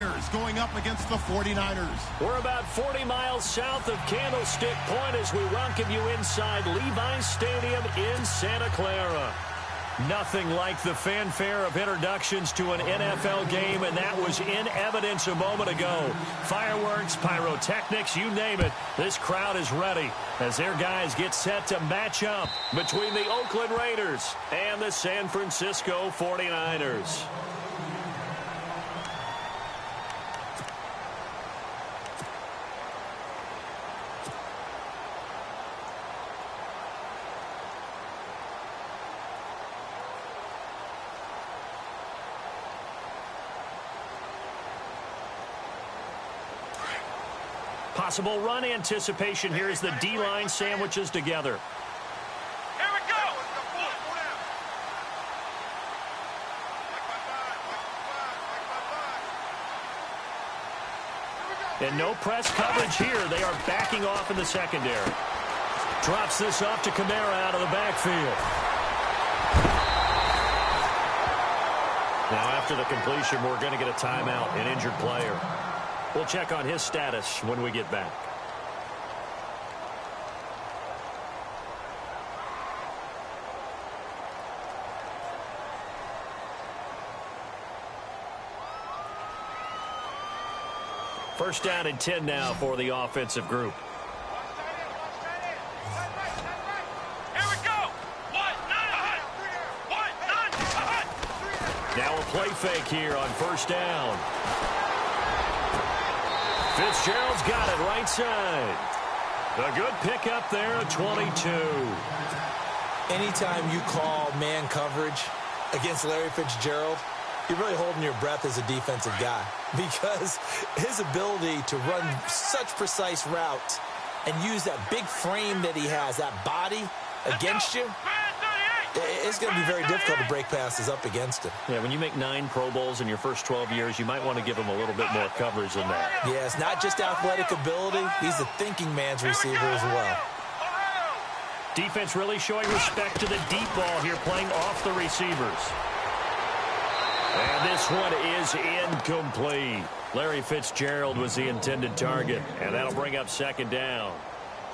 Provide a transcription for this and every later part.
Going up against the 49ers. We're about 40 miles south of Candlestick Point as we welcome you inside Levi's Stadium in Santa Clara. Nothing like the fanfare of introductions to an NFL game, and that was in evidence a moment ago. Fireworks, pyrotechnics, you name it. This crowd is ready as their guys get set to match up between the Oakland Raiders and the San Francisco 49ers. Possible run anticipation here as the D-line sandwiches together. Here we go. And no press coverage here. They are backing off in the secondary. Drops this off to Kamara out of the backfield. Now after the completion, we're going to get a timeout, an injured player. We'll check on his status when we get back. First down and 10 now for the offensive group. Here we go. Now a play fake here on first down. Fitzgerald's got it right side. A good pickup there at 22. Anytime you call man coverage against Larry Fitzgerald, you're really holding your breath as a defensive guy because his ability to run such precise routes and use that big frame that he has, that body against you, it's going to be very difficult to break passes up against him. Yeah, when you make 9 Pro Bowls in your first 12 years, you might want to give him a little bit more coverage than that. Yes, not just athletic ability. He's a thinking man's receiver as well. Defense really showing respect to the deep ball here, playing off the receivers. And this one is incomplete. Larry Fitzgerald was the intended target, and that'll bring up second down.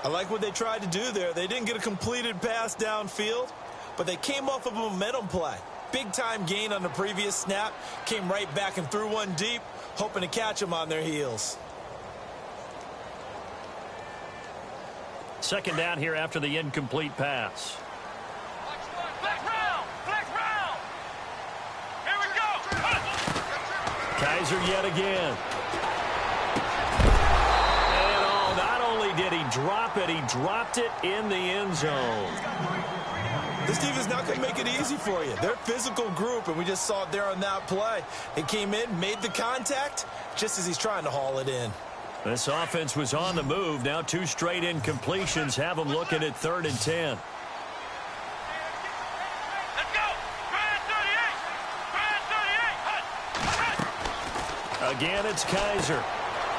I like what they tried to do there. They didn't get a completed pass downfield, but they came off of a momentum play. Big-time gain on the previous snap. Came right back and threw one deep, hoping to catch them on their heels. Second down here after the incomplete pass. Here we go. Kaiser yet again. And not only did he drop it, he dropped it in the end zone. This defense not going to make it easy for you. They're a physical group, and we just saw it there on that play. They came in, made the contact, just as he's trying to haul it in. This offense was on the move. Now 2 straight incompletions have them looking at 3rd and 10. Let's go. Try 38. Again, it's Kaiser.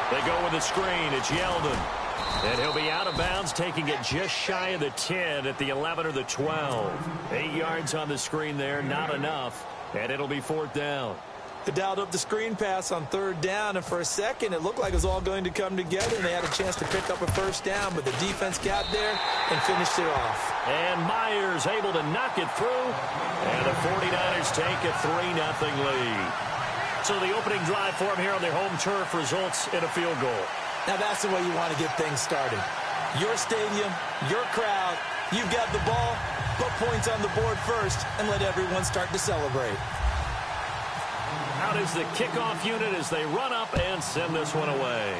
They go with a screen. It's Yeldon. And he'll be out of bounds, taking it just shy of the 10 at the 11 or the 12. 8 yards on the screen there, not enough. And it'll be 4th down. They dialed up the screen pass on 3rd down, and for a second it looked like it was all going to come together, and they had a chance to pick up a first down, but the defense got there and finished it off. And Myers able to knock it through, and the 49ers take a 3-0 lead. So the opening drive for them here on their home turf results in a field goal. Now that's the way you want to get things started. Your stadium, your crowd, you've got the ball, put points on the board first, and let everyone start to celebrate. Out is the kickoff unit as they run up and send this one away.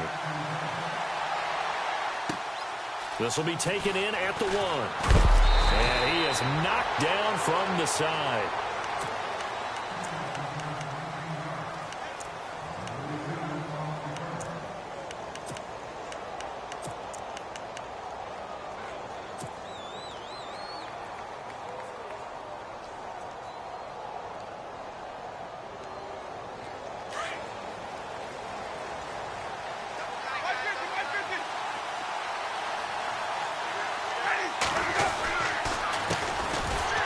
This will be taken in at the 1. And he is knocked down from the side.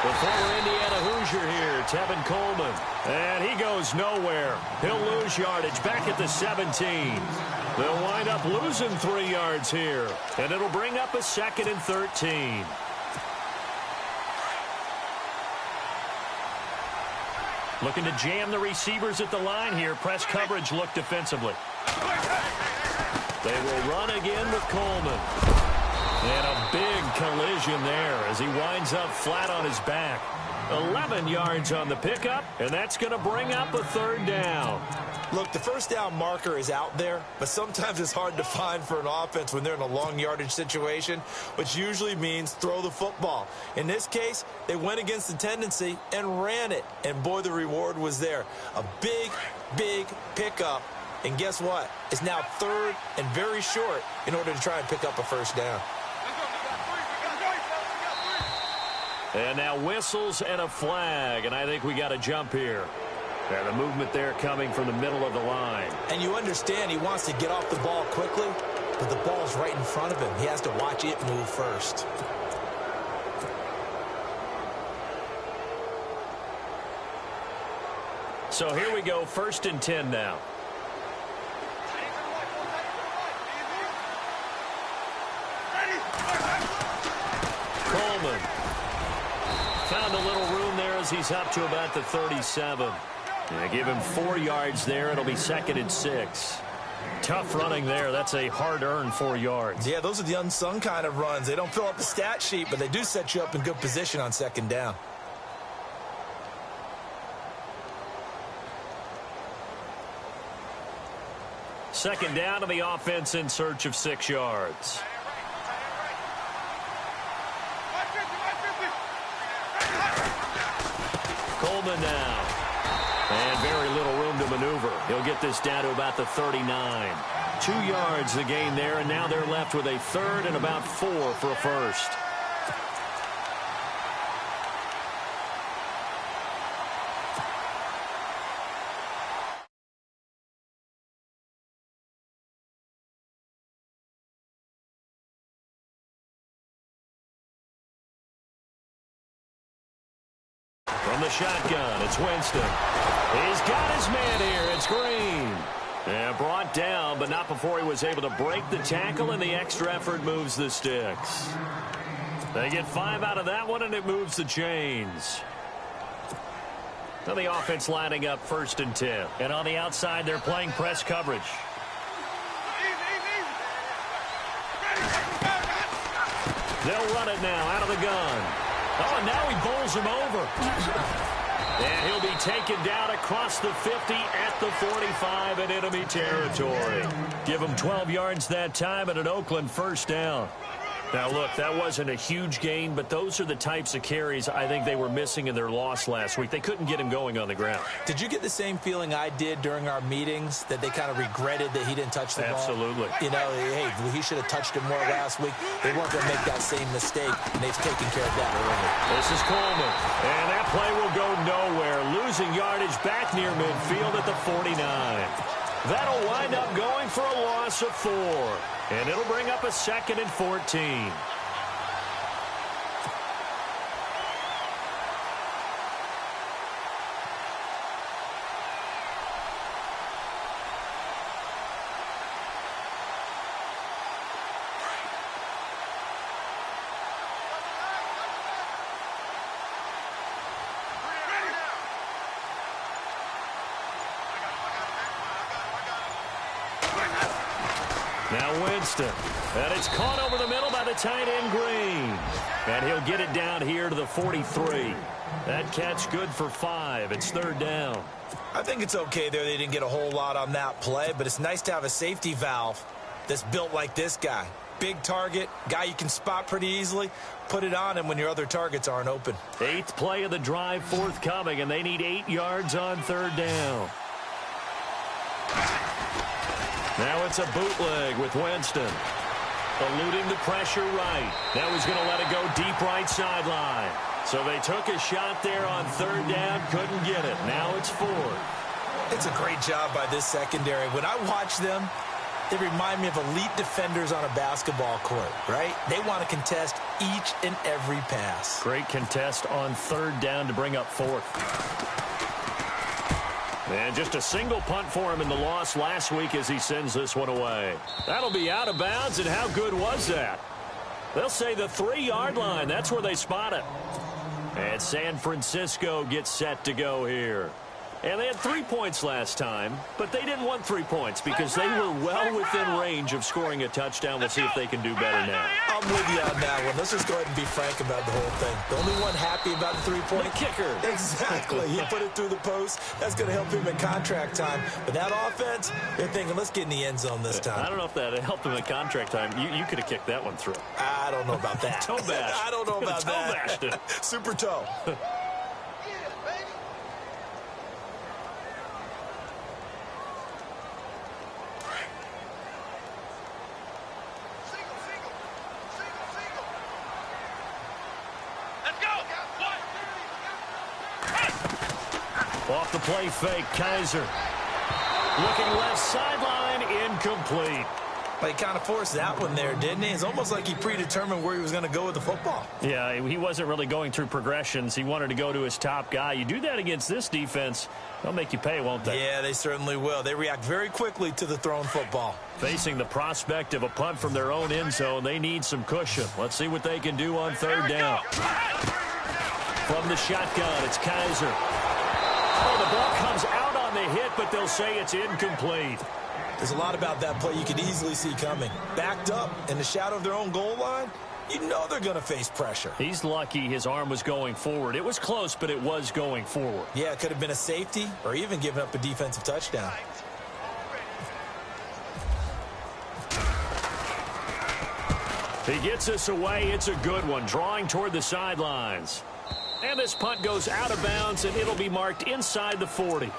The former Indiana Hoosier here, Tevin Coleman. And he goes nowhere. He'll lose yardage back at the 17. They'll wind up losing 3 yards here. And it'll bring up a 2nd and 13. Looking to jam the receivers at the line here. Press coverage look defensively. They will run again with Coleman. And a big collision there as he winds up flat on his back. 11 yards on the pickup, and that's going to bring up a 3rd down. Look, the first down marker is out there, but sometimes it's hard to find for an offense when they're in a long yardage situation, which usually means throw the football. In this case, they went against the tendency and ran it, and boy, the reward was there. A big, big pickup, and guess what? It's now 3rd and very short in order to try and pick up a 1st down. And now whistles and a flag, and I think we got a jump here. And the movement there coming from the middle of the line. And you understand he wants to get off the ball quickly, but the ball's right in front of him. He has to watch it move first. So here we go, 1st and 10 now. Coleman. Found a little room there as he's up to about the 37. Give him 4 yards there. It'll be 2nd and 6. Tough running there. That's a hard-earned 4 yards. Yeah, those are the unsung kind of runs. They don't fill up the stat sheet, but they do set you up in good position on 2nd down. Second down to the offense in search of 6 yards. Coleman now. And very little room to maneuver. He'll get this down to about the 39. 2 yards the gain there, and now they're left with a 3rd and about 4 for a 1st. From the shotgun, it's Winston. He's got his man here. It's Green. And brought down, but not before he was able to break the tackle, and the extra effort moves the sticks. They get 5 out of that one, and it moves the chains. Now the offense lining up 1st and 10. And on the outside, they're playing press coverage. They'll run it now out of the gun. Oh, and now he bowls him over. And he'll be taken down across the 50 at the 45 in enemy territory. Give him 12 yards that time and an Oakland 1st down. Now, look, that wasn't a huge gain, but those are the types of carries I think they were missing in their loss last week. They couldn't get him going on the ground. Did you get the same feeling I did during our meetings, that they kind of regretted that he didn't touch the ball? Absolutely. You know, hey, he should have touched it more last week. They weren't going to make that same mistake, and they've taken care of that early. This is Coleman, and that play will go nowhere. Losing yardage back near midfield at the 49. That'll wind up going for a loss of 4. And it'll bring up a 2nd and 14. Now Winston. And it's caught over the middle by the tight end Green. And he'll get it down here to the 43. That catch good for 5. It's 3rd down. I think it's okay there. They didn't get a whole lot on that play, but it's nice to have a safety valve that's built like this guy. Big target, guy you can spot pretty easily. Put it on him when your other targets aren't open. 8th play of the drive forthcoming, and they need 8 yards on 3rd down. Now it's a bootleg with Winston. Eluding the pressure right. Now he's going to let it go deep right sideline. So they took a shot there on 3rd down, couldn't get it. Now it's 4th. It's a great job by this secondary. When I watch them, they remind me of elite defenders on a basketball court, right? They want to contest each and every pass. Great contest on 3rd down to bring up 4th. And just a single punt for him in the loss last week as he sends this one away. That'll be out of bounds, and how good was that? They'll say the 3-yard line. That's where they spot it. And San Francisco gets set to go here. And they had 3 points last time, but they didn't want 3 points because they were well within range of scoring a touchdown. We'll see if they can do better now. I'm with you on that one. Let's just go ahead and be frank about the whole thing. The only one happy about the 3-point. The kicker. Exactly. He put it through the post. That's going to help him in contract time. But that offense, they're thinking, let's get in the end zone this time. I don't know if that helped him in contract time. You could have kicked that one through. I don't know about that. Toe bash. I don't know about toe that. Bashed it. Super toe. Off the play fake, Kaiser. Looking left sideline, incomplete. But he kind of forced that one there, didn't he? It's almost like he predetermined where he was going to go with the football. Yeah, he wasn't really going through progressions. He wanted to go to his top guy. You do that against this defense, they'll make you pay, won't they? Yeah, they certainly will. They react very quickly to the thrown football. Facing the prospect of a punt from their own end zone, they need some cushion. Let's see what they can do on 3rd down. From the shotgun, it's Kaiser. Oh, the ball comes out on the hit, but they'll say it's incomplete. There's a lot about that play you could easily see coming. Backed up in the shadow of their own goal line, you know they're going to face pressure. He's lucky his arm was going forward. It was close, but it was going forward. Yeah, it could have been a safety or even given up a defensive touchdown. He gets us away. It's a good one, drawing toward the sidelines. And this punt goes out of bounds, and it'll be marked inside the 40.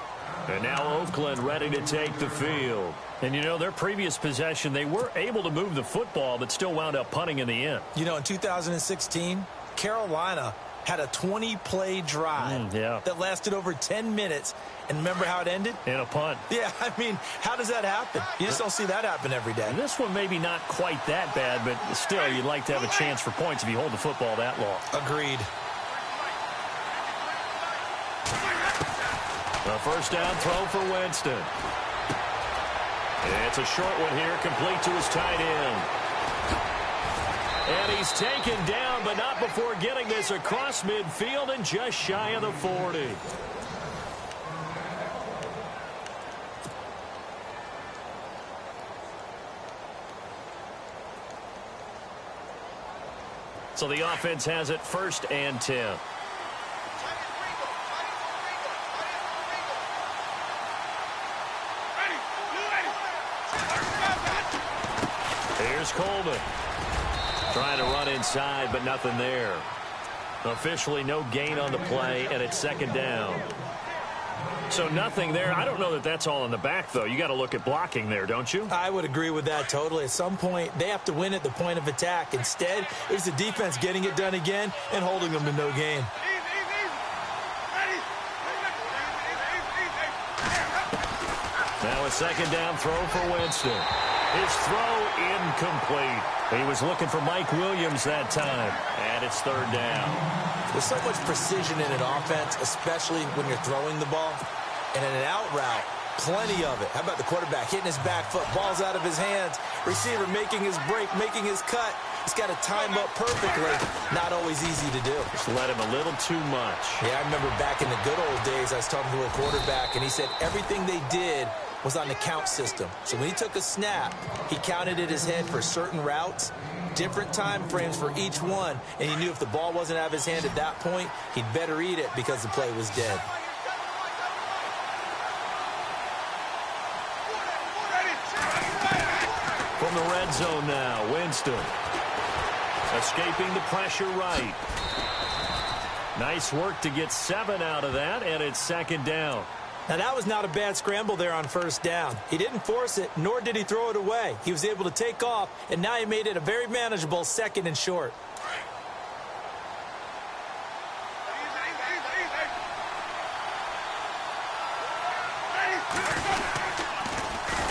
And now Oakland ready to take the field. And, you know, their previous possession, they were able to move the football, but still wound up punting in the end. You know, in 2016, Carolina had a 20-play drive that lasted over 10 minutes. And remember how it ended? In a punt. Yeah, I mean, how does that happen? You just don't see that happen every day. And this one maybe not quite that bad, but still, you'd like to have a chance for points if you hold the football that long. Agreed. A first down throw for Winston. It's a short one here, complete to his tight end. And he's taken down, but not before getting this across midfield and just shy of the 40. So the offense has it 1st and 10. Here's Coleman. Trying to run inside, but nothing there. Officially no gain on the play, and it's 2nd down. So nothing there. I don't know that that's all in the back, though. You got to look at blocking there, don't you? I would agree with that totally. At some point, they have to win at the point of attack. Instead, it's the defense getting it done again and holding them to no gain. Now a 2nd down throw for Winston. His throw incomplete. He was looking for Mike Williams that time. And it's 3rd down. There's so much precision in an offense, especially when you're throwing the ball. And in an out route, plenty of it. How about the quarterback hitting his back foot, ball's out of his hands, receiver making his break, making his cut. He's got to time up perfectly. Not always easy to do. Just let him a little too much. Yeah, I remember back in the good old days, I was talking to a quarterback, and he said everything they did was on the count system. So when he took a snap, he counted in his head for certain routes, different time frames for each one, and he knew if the ball wasn't out of his hand at that point, he'd better eat it because the play was dead. From the red zone now, Winston. Escaping the pressure right. Nice work to get 7 out of that, and it's 2nd down. Now, that was not a bad scramble there on 1st down. He didn't force it, nor did he throw it away. He was able to take off, and now he made it a very manageable 2nd and short.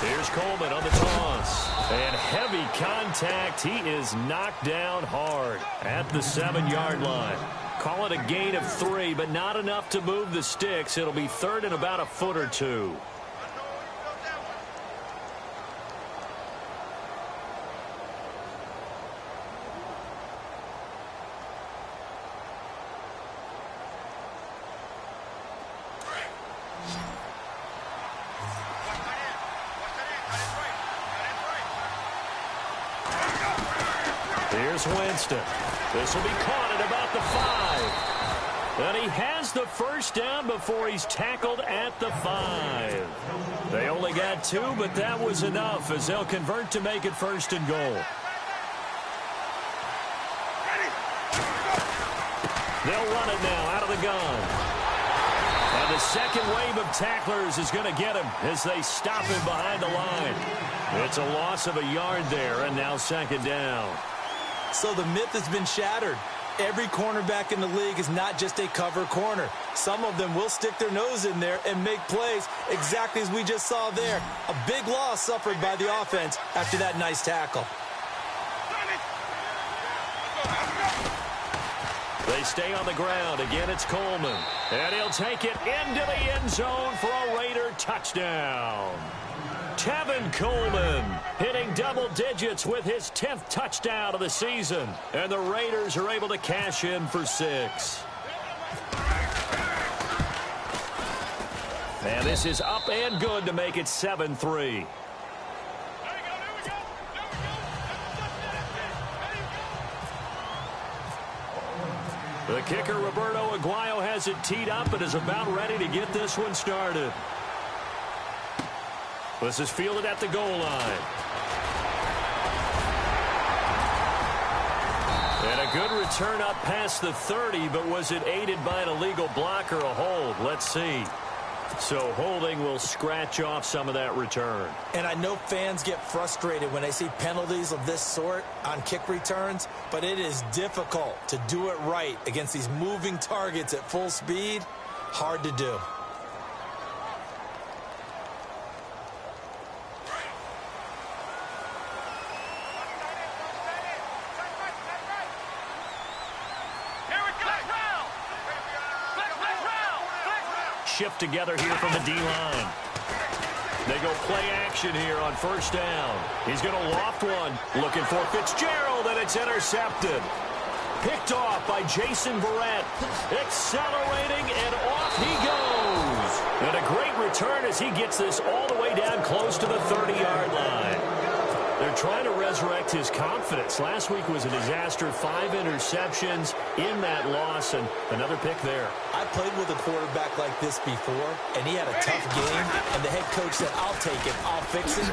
Here's Coleman on the toss. And heavy contact. He is knocked down hard at the 7-yard line. Call it a gain of 3, but not enough to move the sticks. It'll be third and about a foot or two. Here's Winston. This will be caught at about the 5. And he has the first down before he's tackled at the 5. They only got 2, but that was enough as they'll convert to make it first and goal. They'll run it now out of the gun. And the second wave of tacklers is going to get him as they stop him behind the line. It's a loss of a yard there, and now second down. So the myth has been shattered. Every cornerback in the league is not just a cover corner. Some of them will stick their nose in there and make plays exactly as we just saw there. A big loss suffered by the offense after that nice tackle. They stay on the ground. Again, it's Coleman. And he'll take it into the end zone for a Raider touchdown. Tevin Coleman hitting double digits with his 10th touchdown of the season. And the Raiders are able to cash in for 6. And this is up and good to make it 7-3. The kicker, Roberto Aguayo, has it teed up and is about ready to get this one started. This is fielded at the goal line. And a good return up past the 30, but was it aided by an illegal block or a hold? Let's see. So holding will scratch off some of that return. And I know fans get frustrated when they see penalties of this sort on kick returns, but it is difficult to do it right against these moving targets at full speed. Hard to do. Shift together here from the D-line. They go play action here on first down. He's going to loft one. Looking for Fitzgerald, and it's intercepted. Picked off by Jason Verrett. Accelerating, and off he goes. And a great return as he gets this all the way down close to the 30-yard line. They're trying to resurrect his confidence. Last week was a disaster. 5 interceptions in that loss, and another pick there. I played with a quarterback like this before, and he had a tough game, and the head coach said, I'll take it, I'll fix it.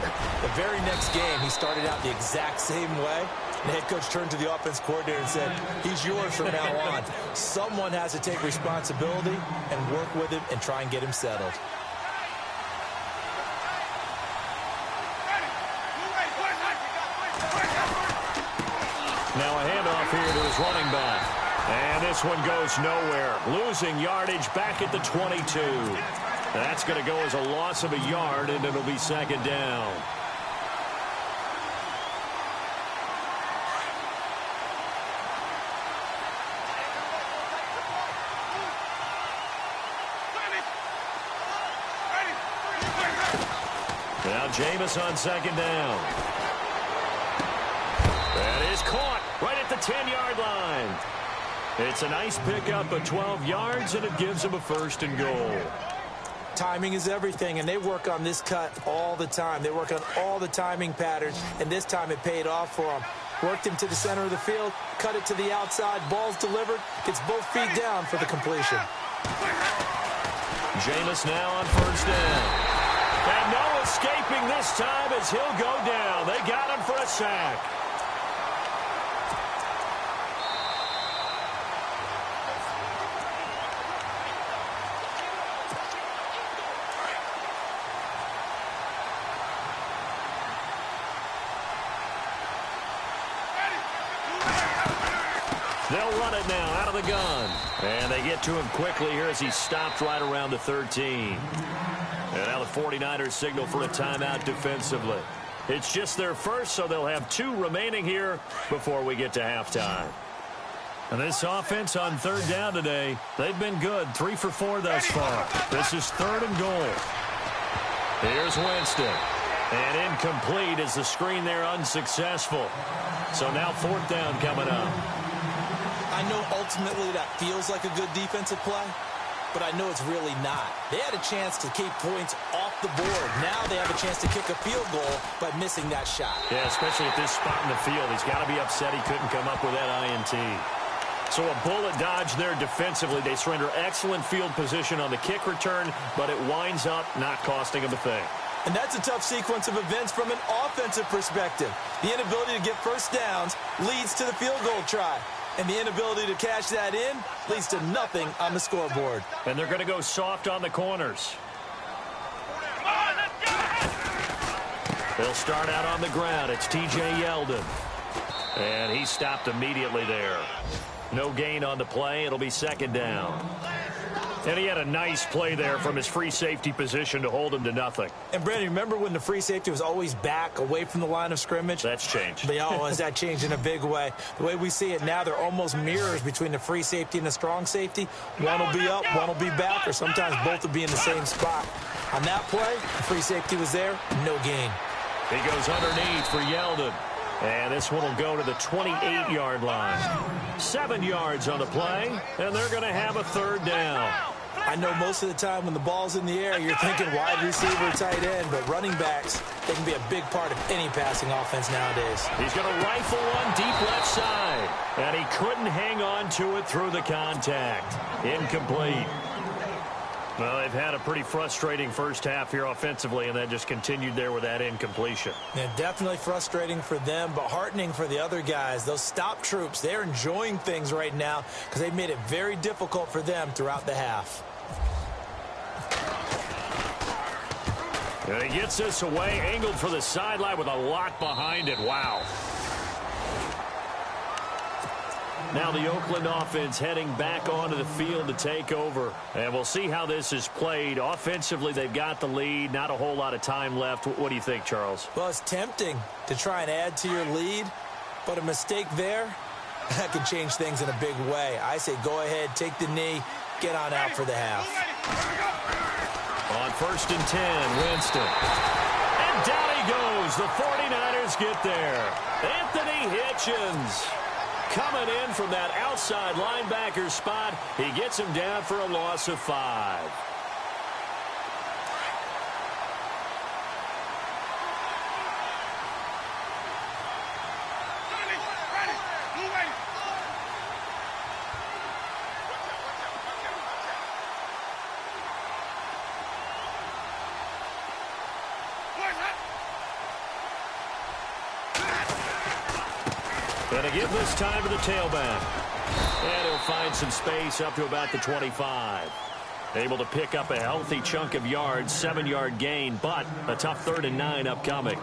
The very next game, he started out the exact same way. The head coach turned to the offense coordinator and said, he's yours from now on. Someone has to take responsibility and work with him and try and get him settled. Now a handoff here to his running back. And this one goes nowhere. Losing yardage back at the 22. That's going to go as a loss of a yard, and it'll be second down. Now Jameis on second down. That is caught right at the 10-yard line. It's a nice pickup of 12 yards, and it gives him a first and goal. Timing is everything, and they work on this cut all the time. They work on all the timing patterns, and this time it paid off for them. Worked him to the center of the field, cut it to the outside, ball's delivered, gets both feet down for the completion. Jameis now on first down. And no escaping this time as he'll go down. They got him for a sack. They'll run it now out of the gun. And they get to him quickly here as he stopped right around the 13. And now the 49ers signal for a timeout defensively. It's just their first, so they'll have 2 remaining here before we get to halftime. And this offense on third down today, they've been good. 3 for 4 thus far. This is 3rd and goal. Here's Winston. And incomplete as the screen there unsuccessful. So now 4th down coming up. I know ultimately that feels like a good defensive play, but I know it's really not. They had a chance to keep points off the board. Now they have a chance to kick a field goal by missing that shot. Yeah, especially at this spot in the field. He's got to be upset he couldn't come up with that INT. So a bullet dodge there defensively. They surrender excellent field position on the kick return, but it winds up not costing them a thing. And that's a tough sequence of events from an offensive perspective. The inability to get first downs leads to the field goal try. And the inability to cash that in leads to nothing on the scoreboard. And they're going to go soft on the corners. They'll start out on the ground. It's T.J. Yeldon. And he stopped immediately there. No gain on the play. It'll be 2nd down. And he had a nice play there from his free safety position to hold him to nothing. And, Brandon, remember when the free safety was always back away from the line of scrimmage? That's changed. Has that changed in a big way? The way we see it now, they're almost mirrors between the free safety and the strong safety. One will be up, one will be back, or sometimes both will be in the same spot. On that play, the free safety was there, no gain. He goes underneath for Yeldon. And this one will go to the 28-yard line. 7 yards on the play, and they're going to have a 3rd down. I know most of the time when the ball's in the air, you're thinking wide receiver, tight end, but running backs, they can be a big part of any passing offense nowadays. He's going to rifle one deep left side, and he couldn't hang on to it through the contact. Incomplete. Well, they've had a pretty frustrating first half here offensively, and then just continued there with that incompletion. Yeah, definitely frustrating for them, but heartening for the other guys. Those stop troops, they're enjoying things right now because they've made it very difficult for them throughout the half. And he gets this away, angled for the sideline with a lot behind it. Wow. Now the Oakland offense heading back onto the field to take over. And we'll see how this is played. Offensively, they've got the lead. Not a whole lot of time left. What do you think, Charles? Well, it's tempting to try and add to your lead, but a mistake there, that can change things in a big way. I say go ahead, take the knee, get on out for the half. On 1st and 10, Winston. And down he goes. The 49ers get there. Anthony Hitchens coming in from that outside linebacker spot. He gets him down for a loss of 5. Going to give this time to the tailback. And he'll find some space up to about the 25. Able to pick up a healthy chunk of yards, 7-yard gain, but a tough 3rd and 9 upcoming.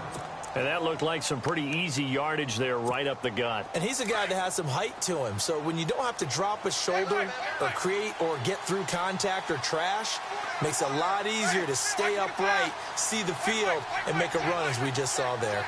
And that looked like some pretty easy yardage there right up the gut. And he's a guy that has some height to him, so when you don't have to drop a shoulder or create or get through contact or trash, makes it a lot easier to stay upright, see the field, and make a run as we just saw there.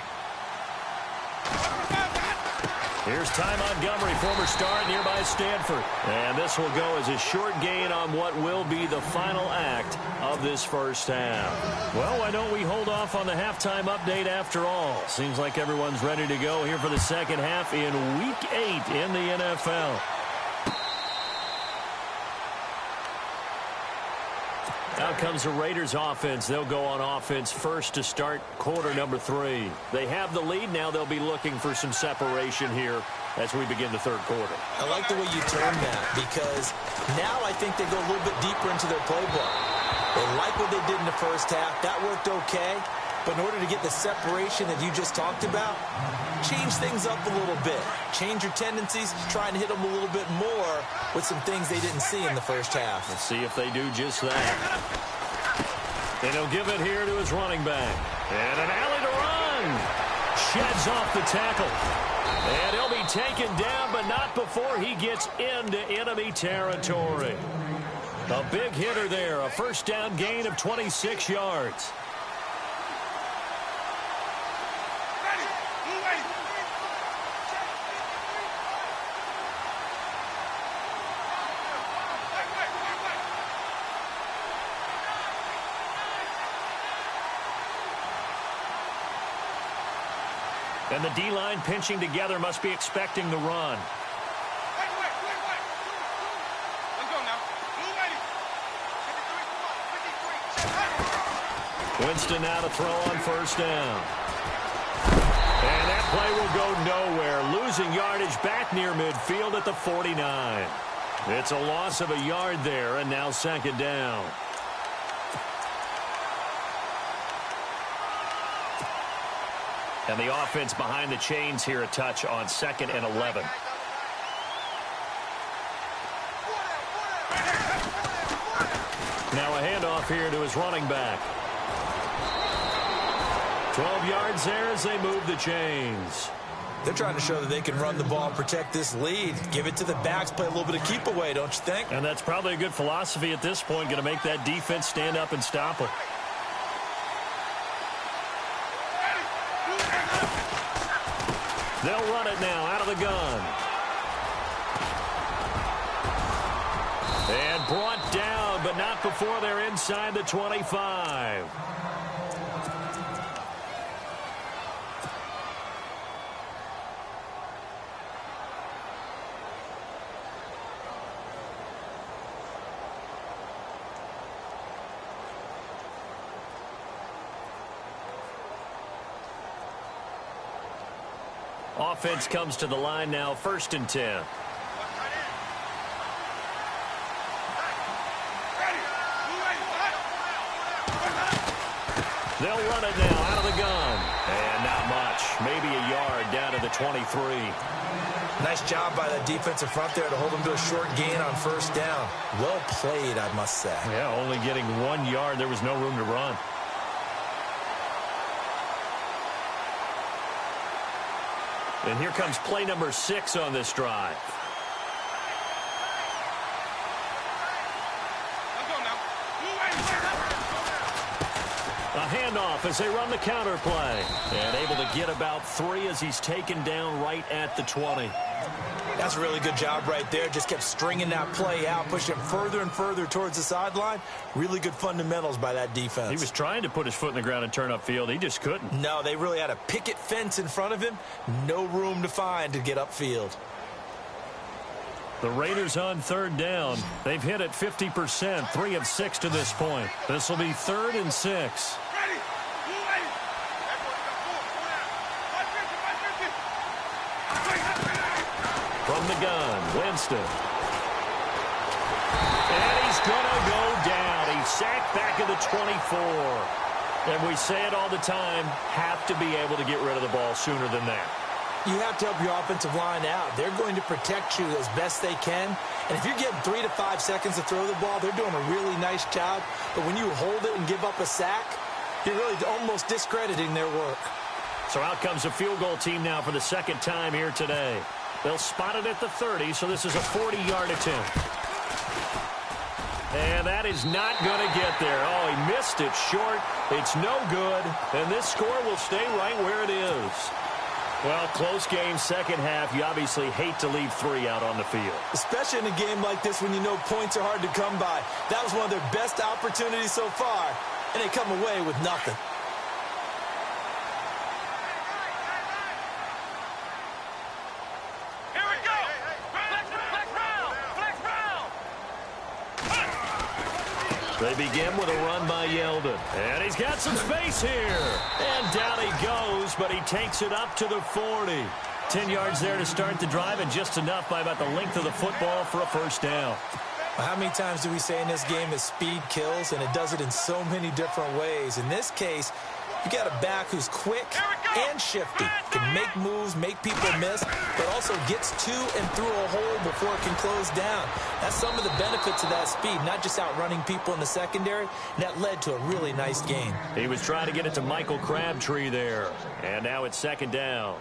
Here's Ty Montgomery, former star at nearby Stanford. And this will go as a short gain on what will be the final act of this first half. Well, why don't we hold off on the halftime update after all? Seems like everyone's ready to go here for the second half in Week 8 in the NFL. Out comes the Raiders offense. They'll go on offense first to start quarter number 3. They have the lead. Now they'll be looking for some separation here as we begin the third quarter. I like the way you term that because now I think they go a little bit deeper into their playbook. They like what they did in the first half. That worked okay. But in order to get the separation that you just talked about, change things up a little bit. Change your tendencies, try and hit them a little bit more with some things they didn't see in the first half. Let's see if they do just that. And he'll give it here to his running back. And an alley to run. Sheds off the tackle. And he'll be taken down, but not before he gets into enemy territory. A big hitter there. A first down gain of 26 yards. And the D-line pinching together must be expecting the run. Wait. Let's go now. Blue lady. 53. Winston now to throw on first down. And that play will go nowhere. Losing yardage back near midfield at the 49. It's a loss of a yard there, and now second down. And the offense behind the chains here a touch on 2nd and 11. Now a handoff here to his running back. 12 yards there as they move the chains. They're trying to show that they can run the ball, protect this lead. Give it to the backs, play a little bit of keep away, don't you think? And that's probably a good philosophy at this point, going to make that defense stand up and stop it. They'll run it now out of the gun. And brought down, but not before they're inside the 25. Offense comes to the line now, 1st and 10. They'll run it now out of the gun. And not much. Maybe a yard down to the 23. Nice job by the defensive front there to hold them to a short gain on first down. Well played, I must say. Yeah, only getting 1 yard. There was no room to run. And here comes play number 6 on this drive. A handoff as they run the counter play. And able to get about 3 as he's taken down right at the 20. That's a really good job right there. Just kept stringing that play out, pushing him further and further towards the sideline. Really good fundamentals by that defense. He was trying to put his foot in the ground and turn upfield. He just couldn't. No, they really had a picket fence in front of him. No room to find to get upfield. The Raiders on 3rd down. They've hit it 50%, 3 of 6 to this point. This will be 3rd and 6. From the gun, Winston. And he's going to go down. He's sacked back at the 24. And we say it all the time, have to be able to get rid of the ball sooner than that. You have to help your offensive line out. They're going to protect you as best they can. And if you're getting 3 to 5 seconds to throw the ball, they're doing a really nice job. But when you hold it and give up a sack, you're really almost discrediting their work. So out comes a field goal team now for the 2nd time here today. They'll spot it at the 30, so this is a 40-yard attempt. And that is not going to get there. Oh, he missed it short. It's no good. And this score will stay right where it is. Well, close game, second half. You obviously hate to leave 3 out on the field. Especially in a game like this when you know points are hard to come by. That was one of their best opportunities so far, and they come away with nothing. They begin with a run by Yeldon. And he's got some space here. And down he goes, but he takes it up to the 40. 10 yards there to start the drive, and just enough by about the length of the football for a first down. Well, how many times do we say in this game that speed kills, and it does it in so many different ways? In this case, you got a back who's quick and shifty, can make moves, make people miss, but also gets to and through a hole before it can close down. That's some of the benefits of that speed, not just outrunning people in the secondary. And that led to a really nice gain. He was trying to get it to Michael Crabtree there. And now it's 2nd down.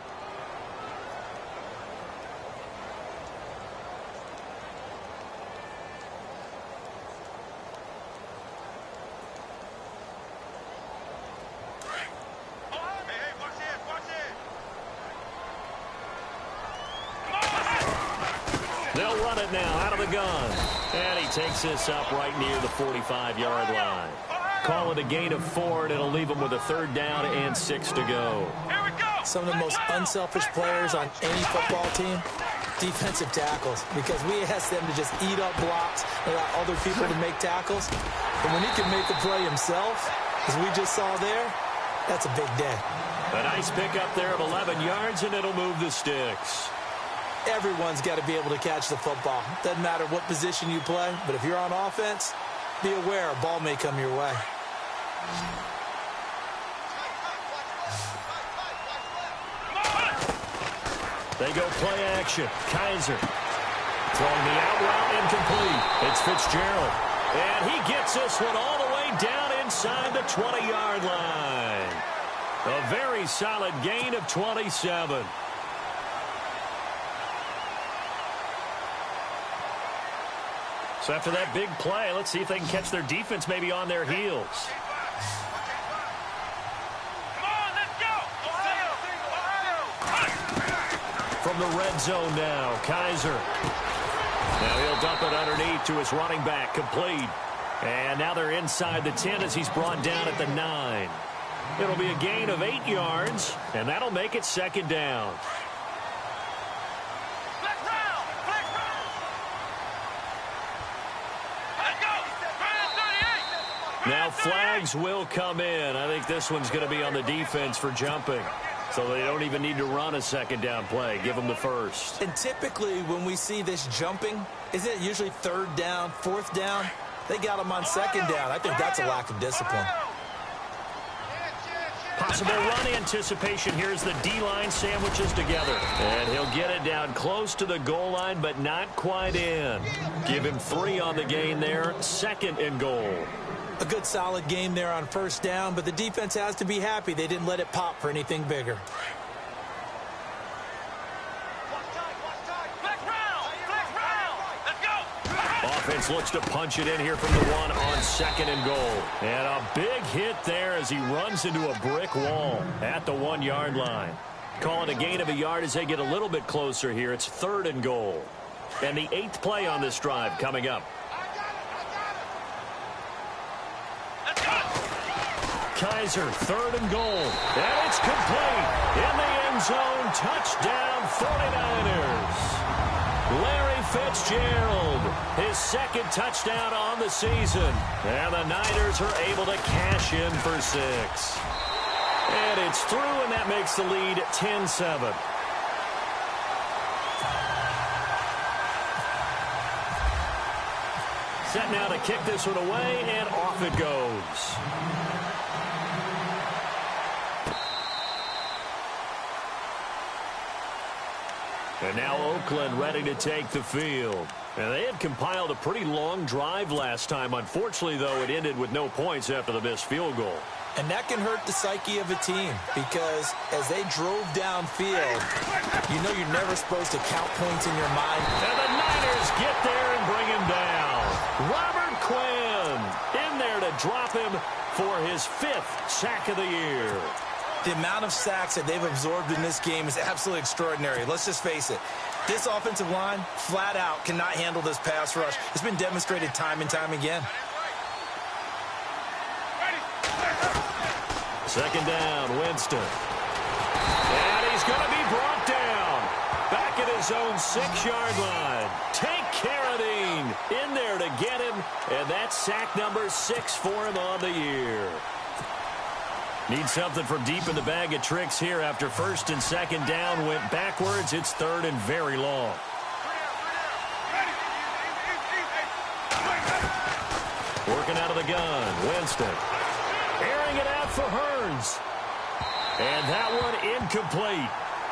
They'll run it now out of the gun. And he takes this up right near the 45-yard line. Call it a gain of 4, and it'll leave him with a 3rd down and 6 to go. Here we go. some of the most unselfish players on any football team? Defensive tackles, because we ask them to just eat up blocks and allow other people to make tackles. And when he can make a play himself, as we just saw there, that's a big day. A nice pickup there of 11 yards, and it'll move the sticks. Everyone's got to be able to catch the football. Doesn't matter what position you play, but if you're on offense, be aware a ball may come your way. They go play action. Kaiser throwing the out route incomplete. It's Fitzgerald. And he gets this one all the way down inside the 20-yard line. A very solid gain of 27. So after that big play, let's see if they can catch their defense maybe on their heels. From the red zone now, Kaiser. Now he'll dump it underneath to his running back, complete. And now they're inside the 10 as he's brought down at the 9. It'll be a gain of 8 yards, and that'll make it second down. Now flags will come in. I think this one's going to be on the defense for jumping. So they don't even need to run a second down play. Give them the first. And typically when we see this jumping, isn't it usually third down, fourth down? They got them on second down. I think that's a lack of discipline. Possible run anticipation. Here's the D-line sandwiches together. And he'll get it down close to the goal line, but not quite in. Give him 3 on the gain there. 2nd and goal. A good solid game there on first down, but the defense has to be happy they didn't let it pop for anything bigger. Offense looks to punch it in here from the 1 on 2nd and goal. And a big hit there as he runs into a brick wall at the 1-yard line. Calling a gain of a yard as they get a little bit closer here. It's 3rd and goal. And the 8th play on this drive coming up. Kaiser, 3rd and goal. And it's complete. In the end zone, touchdown 49ers. Larry Fitzgerald, his 2nd touchdown on the season. And the Niners are able to cash in for 6. And it's through, and that makes the lead 10-7. Set now to kick this one away, and off it goes. And now Oakland ready to take the field. And they had compiled a pretty long drive last time. Unfortunately, though, it ended with no points after the missed field goal. And that can hurt the psyche of a team because as they drove downfield, you know you're never supposed to count points in your mind. And the Niners get there and bring him down. Robert Quinn in there to drop him for his 5th sack of the year. The amount of sacks that they've absorbed in this game is absolutely extraordinary. Let's just face it. This offensive line, flat out, cannot handle this pass rush. It's been demonstrated time and time again. 2nd down, Winston. And he's going to be brought down. Back at his own 6-yard line. Tank Carradine in there to get him. And that's sack number 6 for him on the year. Need something from deep in the bag of tricks here after 1st and 2nd down went backwards. It's 3rd and very long. Working out of the gun, Winston. Airing it out for Hearns. And that one incomplete.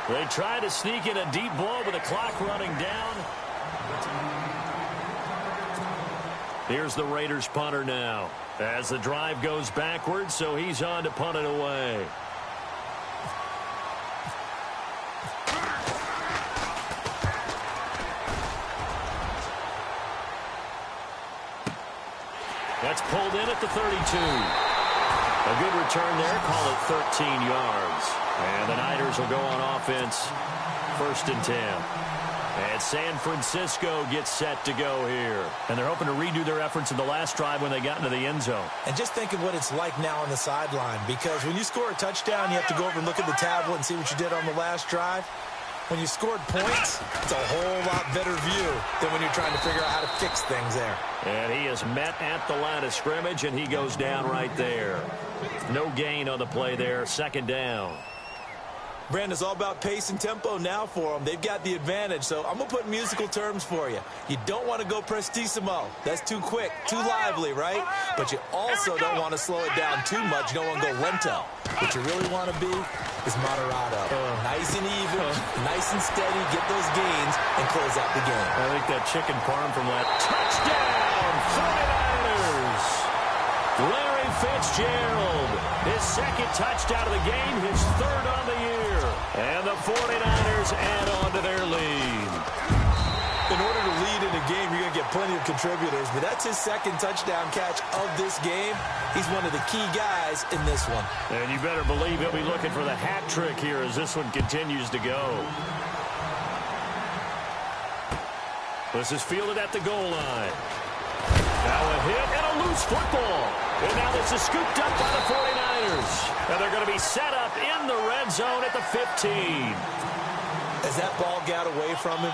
They try to sneak in a deep ball with the clock running down. Here's the Raiders punter now. As the drive goes backwards, so he's on to punt it away. That's pulled in at the 32. A good return there, call it 13 yards. And the Niners will go on offense, 1st and 10. And San Francisco gets set to go here. And they're hoping to redo their efforts in the last drive when they got into the end zone. And just think of what it's like now on the sideline, because when you score a touchdown, you have to go over and look at the tablet and see what you did on the last drive. When you scored points, it's a whole lot better view than when you're trying to figure out how to fix things there. And he is met at the line of scrimmage, and he goes down right there. No gain on the play there, second down. Brandon, it's all about pace and tempo now for them. They've got the advantage, so I'm going to put musical terms for you. You don't want to go prestissimo. That's too quick, too lively, right? But you also don't want to slow it down too much. You don't want to go lento. What you really want to be is moderato. Nice and even, nice and steady, get those gains, and close out the game. I think that chicken parm from that touchdown, 49ers. Larry Fitzgerald, his second touchdown of the game, his third on the year. And the 49ers add on to their lead. In order to lead in a game, you're going to get plenty of contributors, but that's his second touchdown catch of this game. He's one of the key guys in this one. And you better believe he'll be looking for the hat trick here as this one continues to go. This is fielded at the goal line. Now a hit and a loose football. And now this is scooped up by the 49ers. And they're going to be set up in the red zone at the 15. As that ball got away from him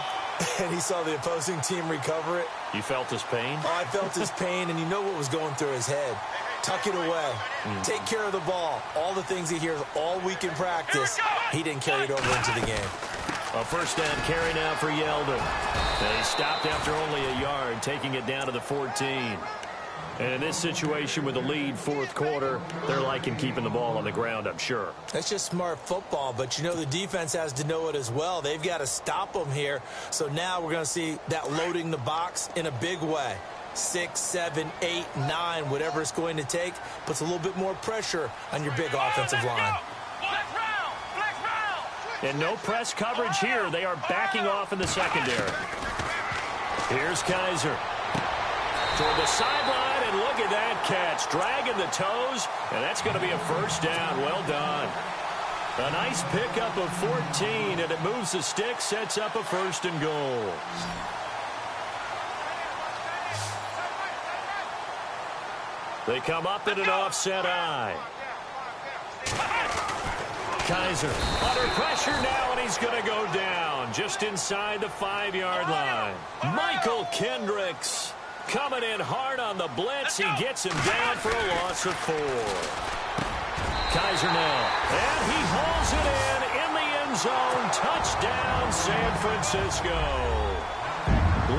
and he saw the opposing team recover it. You felt his pain? Oh, I felt his pain, and you know what was going through his head. Tuck it away. Take care of the ball. All the things he hears all week in practice, he didn't carry it over into the game. A first down carry now for Yeldon. They stopped after only a yard, taking it down to the 14. And in this situation with the lead, fourth quarter, they're liking keeping the ball on the ground, I'm sure. That's just smart football, but you know the defense has to know it as well. They've got to stop them here. So now we're going to see that loading the box in a big way. 6, 7, 8, 9, whatever it's going to take, puts a little bit more pressure on your big offensive line. And no press coverage here. They are backing off in the secondary. Here's Kaiser. Toward the sideline, and look at that catch. Dragging the toes, and that's going to be a first down. Well done. A nice pickup of 14, and it moves the stick, sets up a first and goal. They come up in an offset eye. Kaiser under pressure now, and he's going to go down just inside the 5-yard line. Michael Kendricks coming in hard on the blitz. He gets him down for a loss of 4. Kaiser now, and he hauls it in the end zone. Touchdown, San Francisco.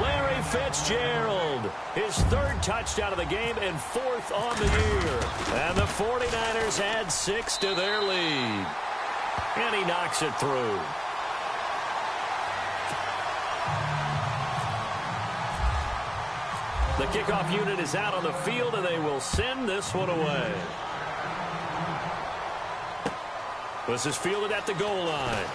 Larry Fitzgerald, his third touchdown of the game and fourth on the year. And the 49ers add 6 to their lead. And he knocks it through. The kickoff unit is out on the field, and they will send this one away. This is fielded at the goal line.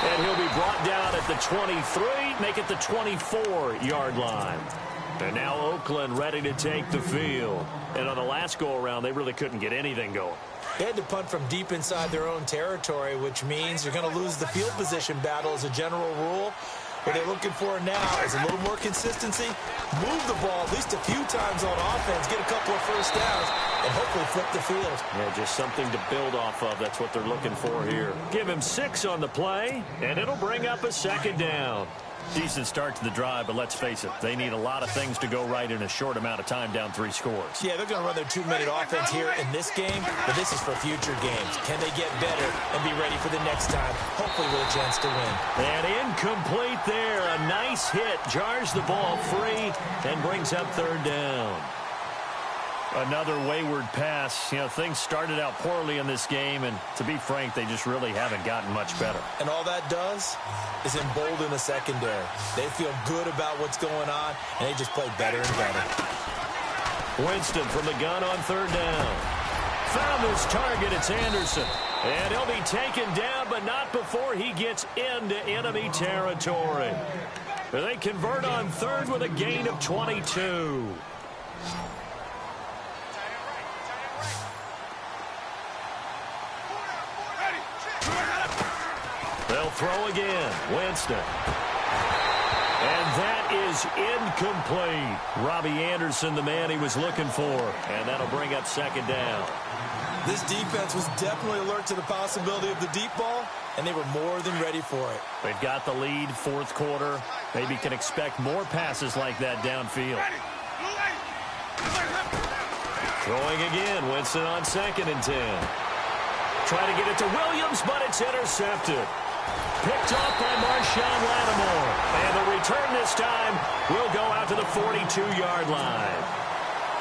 And he'll be brought down at the 23, make it the 24-yard line. And now Oakland ready to take the field. And on the last go-around, they really couldn't get anything going. They had to punt from deep inside their own territory, which means you're going to lose the field position battle as a general rule. What they're looking for now is a little more consistency, move the ball at least a few times on offense, get a couple of first downs, and hopefully flip the field. Yeah, just something to build off of. That's what they're looking for here. Give him 6 on the play, and it'll bring up a second down. Decent start to the drive, but let's face it, they need a lot of things to go right in a short amount of time, down 3 scores. Yeah, they're going to run their 2-minute offense here in this game, but this is for future games. Can they get better and be ready for the next time, hopefully with a chance to win? And incomplete there. A nice hit, jars the ball free, and brings up third down. Another wayward pass. You know, things started out poorly in this game, and to be frank, they just really haven't gotten much better. And all that does is embolden the secondary. They feel good about what's going on, and they just play better and better. Winston from the gun on third down. Found his target. It's Anderson. And he'll be taken down, but not before he gets into enemy territory. They convert on third with a gain of 22. They'll He'll throw again. Winston. And that is incomplete. Robbie Anderson, the man he was looking for. And that'll bring up second down. This defense was definitely alert to the possibility of the deep ball, and they were more than ready for it. They've got the lead, fourth quarter. Maybe can expect more passes like that downfield. Throwing again. Winston on 2nd and 10. Try to get it to Williams, but it's intercepted. Picked off by Marshawn Lattimore. And the return this time will go out to the 42-yard line.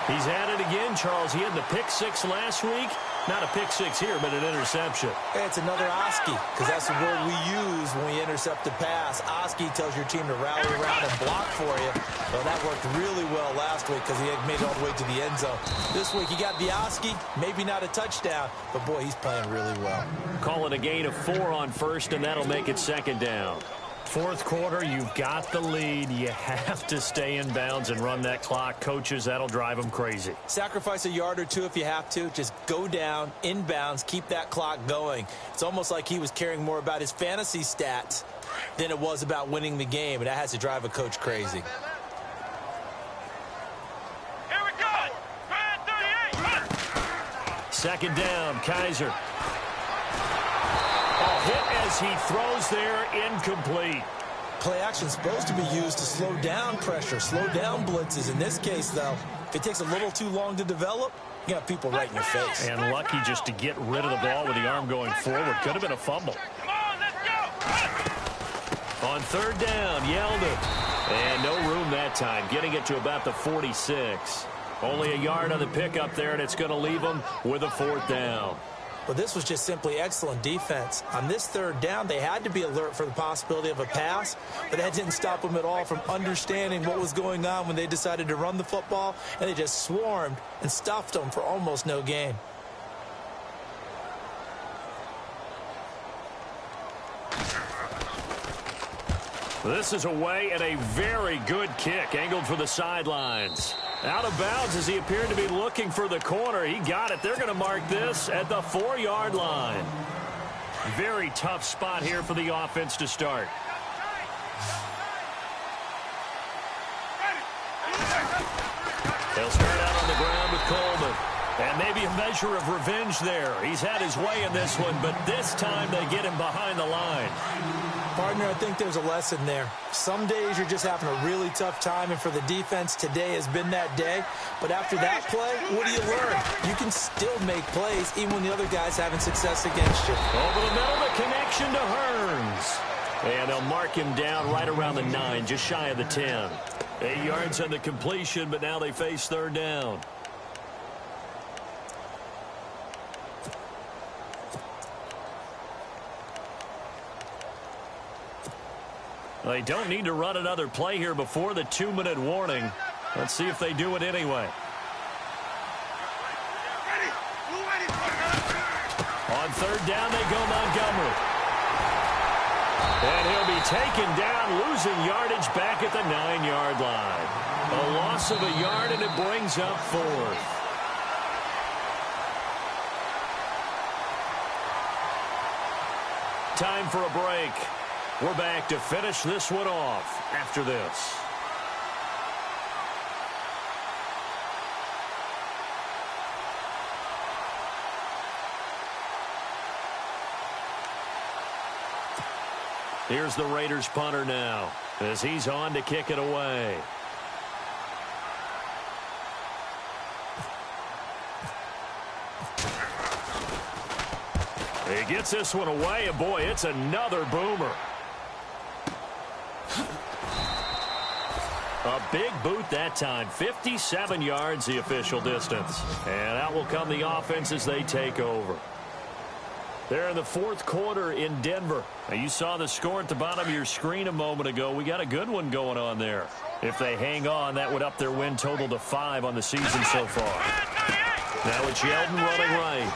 He's at it again, Charles. He had the pick 6 last week. Not a pick 6 here, but an interception. Hey, it's another Oski, because that's the word we use when we intercept a pass. Oski tells your team to rally around and block for you. Well, that worked really well last week because he had made it all the way to the end zone. This week, he got the Oski, maybe not a touchdown, but, boy, he's playing really well. Call it a gain of 4 on first, and that'll make it second down. Fourth quarter, you've got the lead. You have to stay in bounds and run that clock. Coaches, that'll drive them crazy. Sacrifice a yard or two if you have to. Just go down, in bounds, keep that clock going. It's almost like he was caring more about his fantasy stats than it was about winning the game, and that has to drive a coach crazy. Here we go. 38. Second down, Kaiser. Hit as he throws there, incomplete. Play action supposed to be used to slow down pressure, slow down blitzes. In this case, though, if it takes a little too long to develop, you got people right in your face. And lucky just to get rid of the ball with the arm going forward. Could have been a fumble. Come on, let's go. On third down, Yeldon. And no room that time, getting it to about the 46. Only a yard on the pickup there, and it's going to leave them with a fourth down. Well, this was just simply excellent defense. On this third down, they had to be alert for the possibility of a pass, but that didn't stop them at all from understanding what was going on when they decided to run the football, and they just swarmed and stuffed them for almost no gain. This is away and a very good kick, angled for the sidelines. Out of bounds as he appeared to be looking for the corner. He got it. They're going to mark this at the 4-yard line. Very tough spot here for the offense to start. They'll start out on the ground with Coleman. And maybe a measure of revenge there. He's had his way in this one, but this time they get him behind the line. Partner, I think there's a lesson there. Some days you're just having a really tough time, and for the defense, today has been that day. But after that play, what do you learn? You can still make plays even when the other guy's having success against you. Over the middle, the connection to Hearns. And they'll mark him down right around the 9, just shy of the 10. 8 yards on the completion, but now they face third down. They don't need to run another play here before the 2-minute warning. Let's see if they do it anyway. On third down, they go Montgomery. And he'll be taken down, losing yardage back at the 9-yard line. A loss of a yard, and it brings up fourth. Time for a break. We're back to finish this one off after this. Here's the Raiders punter now as he's on to kick it away. He gets this one away, and boy, it's another boomer. A big boot that time. 57 yards the official distance. And out will come the offense as they take over. They're in the fourth quarter in Denver. Now, you saw the score at the bottom of your screen a moment ago. We got a good one going on there. If they hang on, that would up their win total to 5 on the season so far. Now it's Yeldon running right.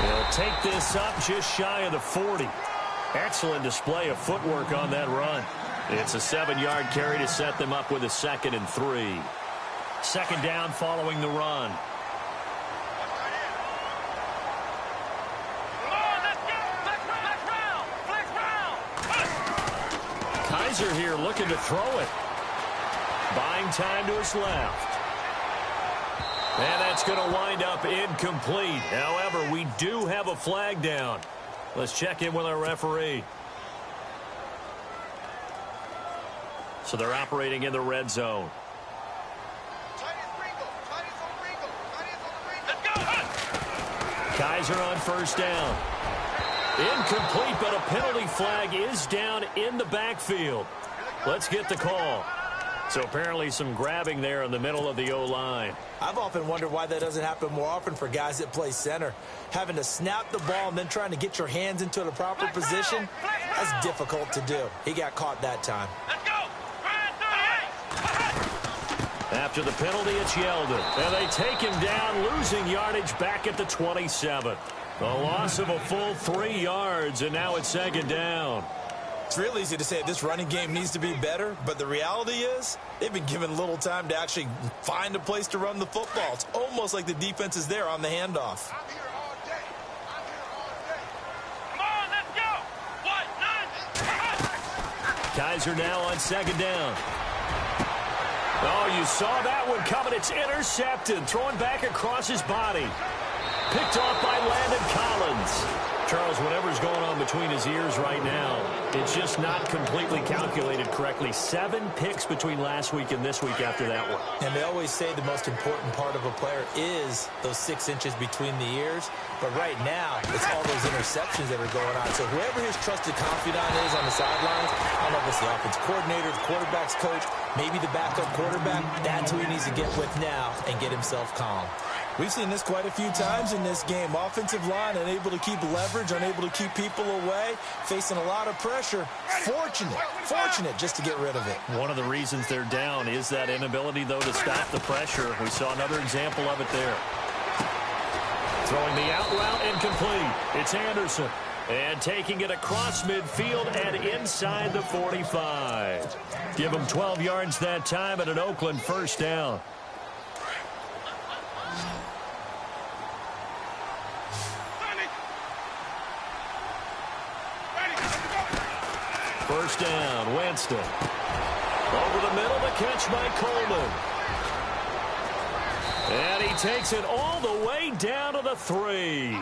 They'll take this up just shy of the 40. Excellent display of footwork on that run. It's a 7-yard carry to set them up with a 2nd and 3. Second down following the run. Kaiser here looking to throw it. Buying time to his left. And that's going to wind up incomplete. However, we do have a flag down. Let's check in with our referee. So they're operating in the red zone. Kaiser on first down. Incomplete, but a penalty flag is down in the backfield. Let's get the call. So apparently some grabbing there in the middle of the O-line. I've often wondered why that doesn't happen more often for guys that play center. Having to snap the ball and then trying to get your hands into the proper position, that's difficult to do. He got caught that time. After the penalty, it's Yeldon. And they take him down, losing yardage back at the 27. A loss of a full 3 yards, and now it's second down. It's real easy to say this running game needs to be better, but the reality is they've been given little time to actually find a place to run the football. It's almost like the defense is there on the handoff. I'm here all day. I'm here all day. Come on, let's go. 1, 9. Kaiser now on second down. Oh, you saw that one coming. It's intercepted. Throwing back across his body. Picked off by Landon Collins. Charles, whatever's going on between his ears right now, it's just not completely calculated correctly. 7 picks between last week and this week after that one. And they always say the most important part of a player is those 6 inches between the ears. But right now, it's all those interceptions that are going on. So whoever his trusted confidant is on the sidelines, I don't know if it's the offense coordinator, the quarterback's coach, maybe the backup quarterback, that's who he needs to get with now and get himself calm. We've seen this quite a few times in this game. Offensive line unable to keep leverage, unable to keep people away, facing a lot of pressure. Fortunate just to get rid of it. One of the reasons they're down is that inability, though, to stop the pressure. We saw another example of it there. Throwing the out route incomplete. It's Anderson. And taking it across midfield and inside the 45. Give him 12 yards that time at an Oakland first down. First down, Winston. Over the middle, the catch by Coleman. And he takes it all the way down to the 3.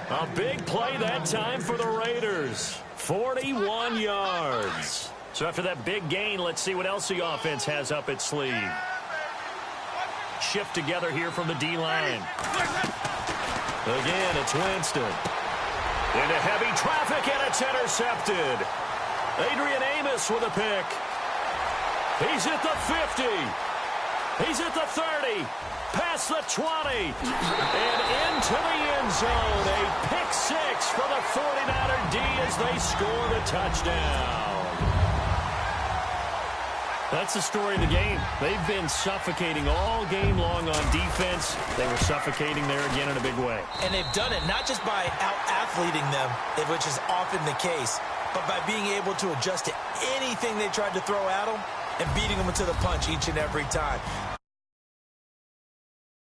A big play that time for the Raiders. 41 yards. So after that big gain, let's see what else the offense has up its sleeve. Shift together here from the D-line. Again, it's Winston. Into heavy traffic, and it's intercepted. Adrian Amos with a pick. He's at the 50. He's at the 30. Past the 20. And into the end zone. A pick 6 for the 49er D as they score the touchdown. That's the story of the game. They've been suffocating all game long on defense. They were suffocating there again in a big way. And they've done it not just by out-athleting them, which is often the case, but by being able to adjust to anything they tried to throw at them and beating them into the punch each and every time.